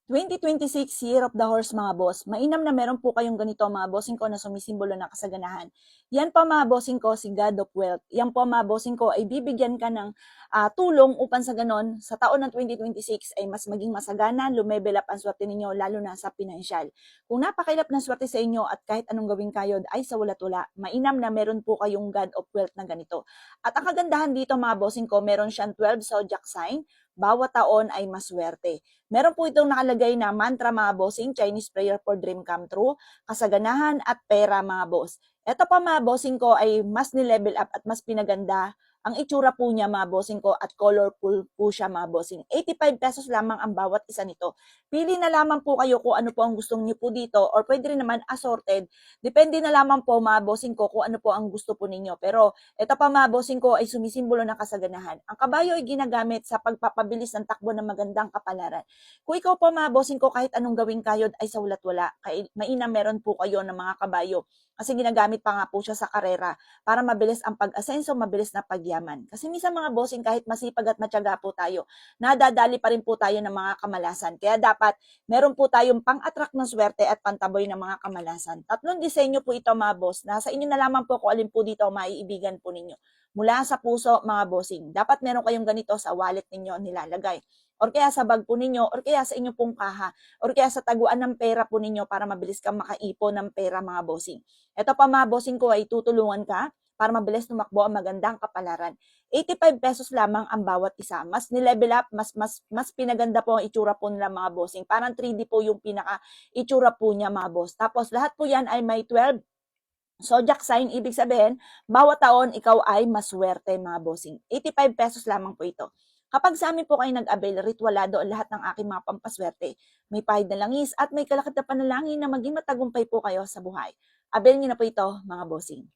2026 Year of the Horse mga boss. Mainam na meron po kayong ganito mga bossing ko na sumisimbolo ng kasaganahan. Yan po mga bossing ko si God of Wealth. Yan po mga bossing ko ay bibigyan ka ng tulong upang sa ganon sa taon ng 2026 ay mas maging masagana, lumevel up ang swerte ninyo lalo na sa pinansyal. Kung napakailap ng swerte sa inyo at kahit anong gawing kayod ay sa walat-wala, mainam na meron po kayong God of Wealth na ganito. At ang kagandahan dito mga bossing ko, meron siyang 12 zodiac sign, bawat taon ay maswerte. Meron po itong nakalagay na mantra mga bossing, Chinese prayer for dream come true, kasaganahan at pera mga boss. Ito pa mga bossing ko ay mas ni-level up at mas pinaganda ang itsura po niya mga bossing ko at colorful po siya mga bossing. 85 pesos lamang ang bawat isa nito. Pili na lamang po kayo kung ano po ang gustong niyo po dito or pwede rin naman assorted. Depende na lamang po mga bossing ko kung ano po ang gusto po ninyo. Pero ito pa mga bossing ko ay sumisimbolo ng kasaganahan. Ang kabayo ay ginagamit sa pagpapabilis ng takbo ng magandang kapalaran. Kung ikaw po mga bossing ko, kahit anong gawing kayod ay sa walat-wala. Mainam meron po kayo ng mga kabayo. Kasi ginagamit pa nga po siya sa karera para mabilis ang pag-asenso, mabilis na pagyaman. Kasi minsan mga bossing, kahit masipag at matyaga po tayo, nadadali pa rin po tayo ng mga kamalasan. Kaya dapat meron po tayong pang-attract ng swerte at pantaboy ng mga kamalasan. Tatlong disenyo po ito mga boss. Nasa inyo na lamang po kung alin po dito maiibigan po ninyo. Mula sa puso mga bossing. Dapat meron kayong ganito sa wallet ninyo nilalagay or kaya sa bag po ninyo, or kaya sa inyong pong kaha, or kaya sa taguan ng pera po ninyo para mabilis kang makaipon ng pera mga bossing. Ito pa mga bossing ko ay tutulungan ka para mabilis tumakbo ang magandang kapalaran. 85 pesos lamang ang bawat isa. Mas ni-level up, mas pinaganda po ang itsura po nila mga bossing. Parang 3D po yung pinaka itsura po niya mga boss. Tapos lahat po yan ay may 12 zodiac sign, ibig sabihin, bawat taon ikaw ay maswerte mga bossing. 85 pesos lamang po ito. Kapag sa amin po kayo nag-avail, ritualado ang lahat ng aking mga pampaswerte. May pahid na langis at may kalakip na panalangin na maging matagumpay po kayo sa buhay. Avail niyo na po ito mga bossing.